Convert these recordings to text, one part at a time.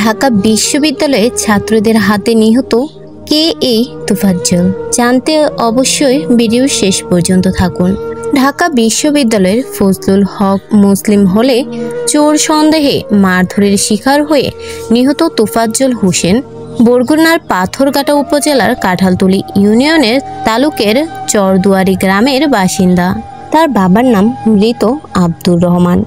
ঢাকা বিশ্ববিদ্যালয়ে ছাত্রদের হাতে নিহত কে এই তোফাজ্জল? জানতে অবশ্যই ভিডিও শেষ পর্যন্ত থাকুন। ঢাকা বিশ্ববিদ্যালয়ের ফজলুল হক মুসলিম হলে চোর সন্দেহে মারধরের শিকার হয়ে নিহত তোফাজ্জল হোসেন বরগুনার পাথরঘাটা উপজেলার কাঁঠালতলী ইউনিয়নের তালুকের চরদুয়ারি গ্রামের বাসিন্দা। তার বাবার নাম মৃত আব্দুর রহমান।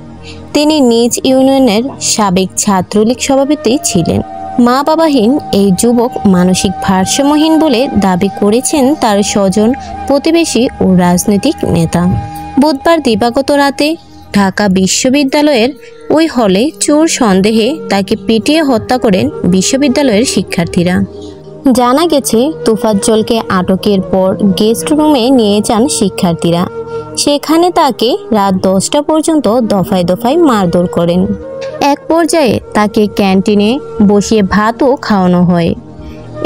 তিনি নিজ ইউনিয়নের সাবেক ছাত্রলীগ সভাপতি ছিলেন। মা বাবাহীন এই যুবক মানসিক ভারসাম্যহীন বলে দাবি করেছেন তার স্বজন, প্রতিবেশী ও রাজনৈতিক নেতা। বুধবার দিবাগত রাতে ঢাকা বিশ্ববিদ্যালয়ের ওই হলে চোর সন্দেহে তাকে পিটিয়ে হত্যা করেন বিশ্ববিদ্যালয়ের শিক্ষার্থীরা। জানা গেছে, তোফাজ্জলকে আটকের পর গেস্ট রুমে নিয়ে যান শিক্ষার্থীরা। সেখানে তাকে রাত 10টা পর্যন্ত দফায় দফায় মারধর করেন। এক পর্যায়ে তাকে ক্যান্টিনে বসিয়ে ভাতও খাওয়ানো হয়।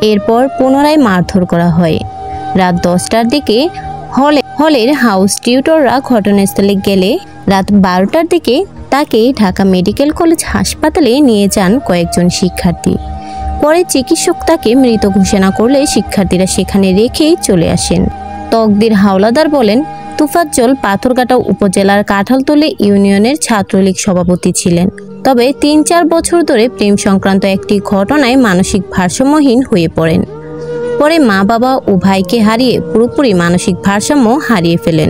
এরপর পুনরায় মারধর করা হয়। রাত 10টার দিকে হলের হাউস টিউটররা ঘটনাস্থলে গেলে রাত 12টার দিকে তাকে ঢাকা মেডিকেল কলেজ হাসপাতালে নিয়ে যান কয়েকজন শিক্ষার্থী। পরে চিকিৎসক তাকে মৃত ঘোষণা করলে শিক্ষার্থীরা সেখানে রেখেই চলে আসেন। তকদির হাওলাদার বলেন, তোফাজ্জল পাথরঘাটা উপজেলার কাঁঠালতলী ইউনিয়নের ছাত্রলীগ সভাপতি ছিলেন। তবে 3-4 বছর ধরে প্রেম সংক্রান্ত একটি ঘটনায় মানসিক ভারসাম্যহীন হয়ে পড়েন। পরে মা বাবা ও ভাইকে হারিয়ে পুরোপুরি মানসিক ভারসাম্য হারিয়ে ফেলেন।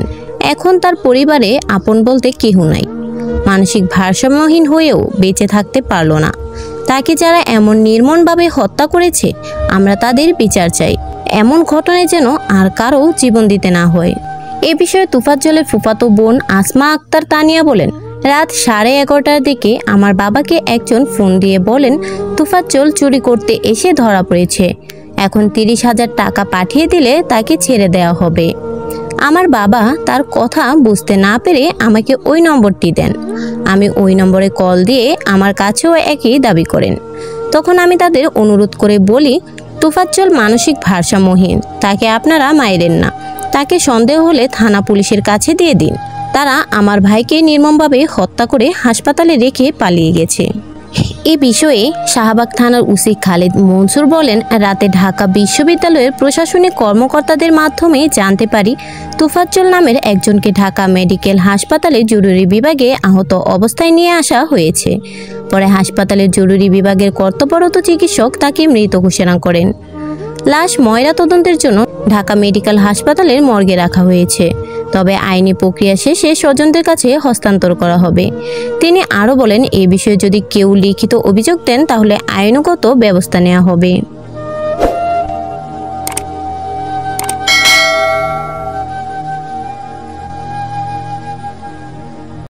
এখন তার পরিবারে আপন বলতে কেউ নাই। মানসিক ভারসাম্যহীন হয়েও বেঁচে থাকতে পারল না। তাকে যারা এমন নির্মমভাবে হত্যা করেছে, আমরা তাদের বিচার চাই। এমন ঘটনায় যেন আর কারো জীবন দিতে না হয়। এ বিষয়ে তোফাজ্জলের ফুফাতো বোন আসমা আক্তার তানিয়া বলেন, রাত 11:30টার দিকে আমার বাবাকে একজন ফোন দিয়ে বলেন তোফাজ্জল চুরি করতে এসে ধরা পড়েছে। এখন 30,000 টাকা পাঠিয়ে দিলে তাকে ছেড়ে দেওয়া হবে। আমার বাবা তার কথা বুঝতে না পেরে আমাকে ওই নম্বরটি দেন। আমি ওই নম্বরে কল দিয়ে আমার কাছেও একই দাবি করেন। তখন আমি তাদের অনুরোধ করে বলি, তোফাজ্জল মানসিক ভারসাম্যহীন, তাকে আপনারা মাইরেন না। তাকে সন্দেহ হলে থানা পুলিশের কাছে দিয়ে দিন। তারা আমার ভাইকে নির্মমভাবে হত্যা করে হাসপাতালে রেখে পালিয়ে গেছে। এ বিষয়ে শাহবাগ থানার ওসি খালেদ মনসুর বলেন, রাতে ঢাকা বিশ্ববিদ্যালয়ের প্রশাসনিক কর্মকর্তাদের মাধ্যমে জানতে পারি তোফাজ্জল নামের একজনকে ঢাকা মেডিকেল হাসপাতালে জরুরি বিভাগে আহত অবস্থায় নিয়ে আসা হয়েছে। পরে হাসপাতালের জরুরি বিভাগের কর্তব্যরত চিকিৎসক তাকে মৃত ঘোষণা করেন। লাশ ময়না তদন্তের জন্য ঢাকা মেডিকেল হাসপাতালের মর্গে রাখা হয়েছে। তবে আইনি প্রক্রিয়া শেষে স্বজনদের কাছে হস্তান্তর করা হবে। তিনি আরও বলেন, এ বিষয়ে যদি কেউ লিখিত অভিযোগ দেন তাহলে আইনগত ব্যবস্থা নেওয়া হবে।